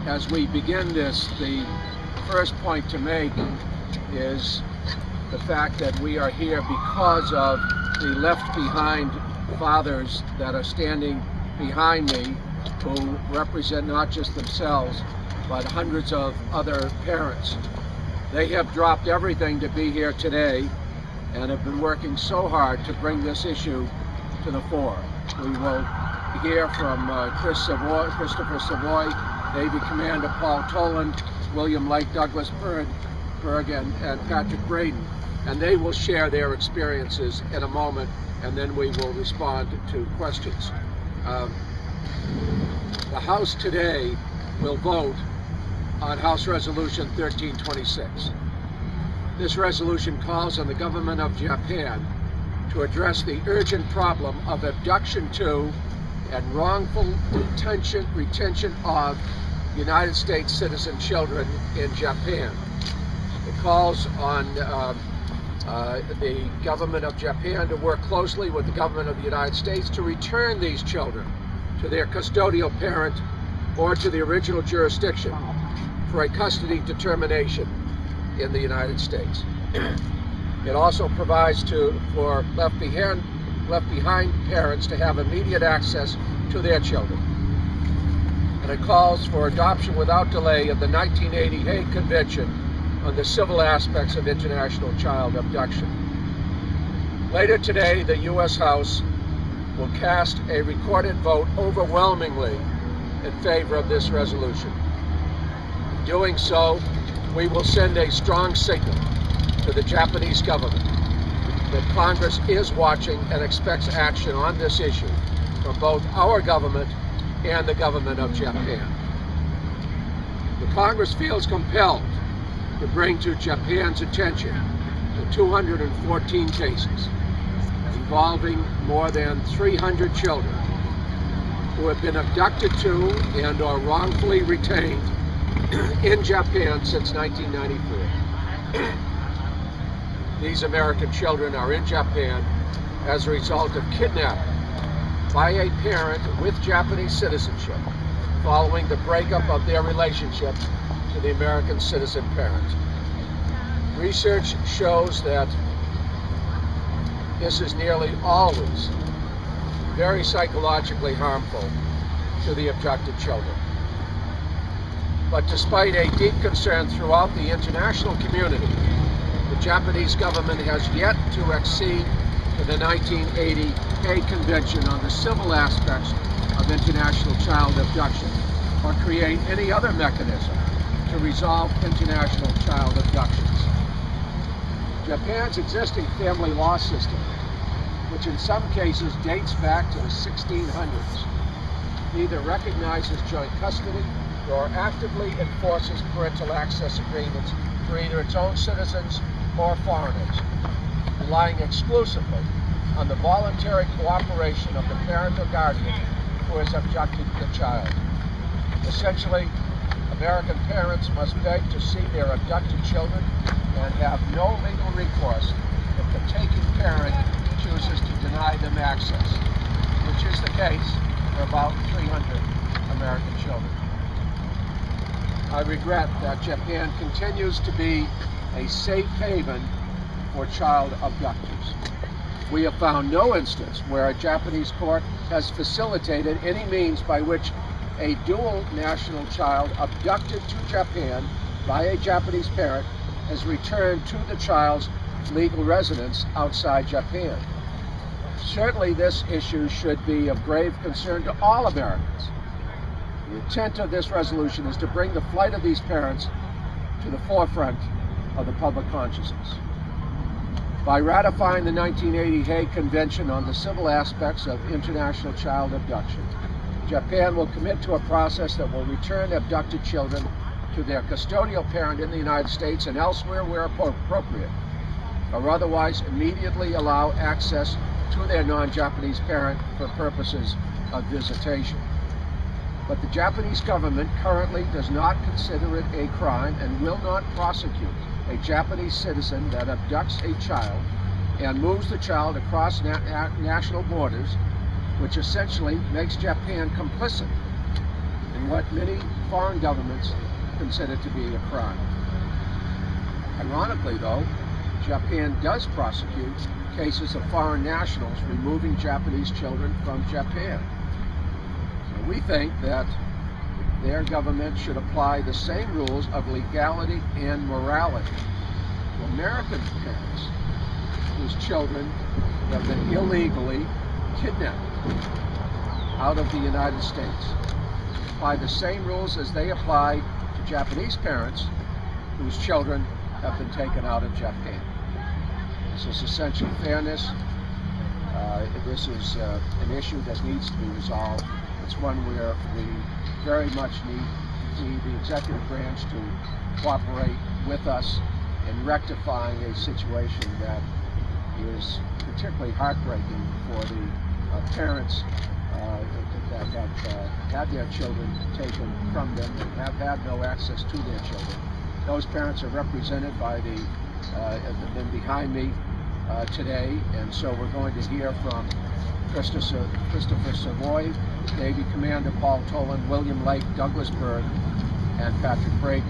as we begin this, the first point to make is the fact that we are here because of the left behind fathers that are standing behind me, who represent not just themselves, but hundreds of other parents. They have dropped everything to be here today and have been working so hard to bring this issue to the fore. We will hear from Christopher Savoy, Navy Commander Paul Toland, William Lake Douglas Berg, and Patrick Braden, and they will share their experiences in a moment, and then we will respond to questions. The House today will vote on House Resolution 1326. This resolution calls on the government of Japan to address the urgent problem of abduction to and wrongful retention of United States citizen children in Japan. It calls on the government of Japan to work closely with the government of the United States to return these children to their custodial parent or to the original jurisdiction for a custody determination in the United States. It also provides for left behind parents to have immediate access to their children. And it calls for adoption without delay of the 1980 Hague Convention on the civil aspects of international child abduction. Later today, the U.S. House will cast a recorded vote overwhelmingly in favor of this resolution. In doing so, we will send a strong signal to the Japanese government that Congress is watching and expects action on this issue from both our government and the government of Japan. The Congress feels compelled to bring to Japan's attention the 214 cases involving more than 300 children who have been abducted to and or wrongfully retained in Japan since 1994. These American children are in Japan as a result of kidnapping by a parent with Japanese citizenship following the breakup of their relationship to the American citizen parent. Research shows that this is nearly always very psychologically harmful to the abducted children. But despite a deep concern throughout the international community, the Japanese government has yet to accede to the 1980 Hague Convention on the civil aspects of international child abduction, or create any other mechanism to resolve international child abductions. Japan's existing family law system, which in some cases dates back to the 1600s, neither recognizes joint custody nor actively enforces parental access agreements for either its own citizens or foreigners, relying exclusively on the voluntary cooperation of the parent or guardian who has abducted the child. Essentially, American parents must beg to see their abducted children and have no legal recourse if the taking parent chooses to deny them access, which is the case for about 300 American children. I regret that Japan continues to be a safe haven for child abductors. We have found no instance where a Japanese court has facilitated any means by which a dual national child abducted to Japan by a Japanese parent has returned to the child's legal residence outside Japan. Certainly this issue should be of grave concern to all Americans. The intent of this resolution is to bring the plight of these parents to the forefront of the public consciousness. By ratifying the 1980 Hague Convention on the civil aspects of international child abduction, Japan will commit to a process that will return abducted children to their custodial parent in the United States and elsewhere where appropriate, or otherwise immediately allow access to their non-Japanese parent for purposes of visitation. But the Japanese government currently does not consider it a crime and will not prosecute a Japanese citizen that abducts a child and moves the child across national borders, which essentially makes Japan complicit in what many foreign governments consider to be a crime. Ironically, though, Japan does prosecute cases of foreign nationals removing Japanese children from Japan. So we think that their government should apply the same rules of legality and morality to American parents whose children have been illegally kidnapped out of the United States. Apply the same rules as they apply to Japanese parents whose children have been taken out of Japan. This is essential fairness. This is an issue that needs to be resolved. It's one where we very much need the executive branch to cooperate with us in rectifying a situation that is particularly heartbreaking for the parents that have had their children taken from them and have had no access to their children. Those parents are represented by the men behind me today, and so we're going to hear from Christopher Savoy, Navy Commander Paul Tolan, William Lake, Douglas Byrd, and Patrick Brady.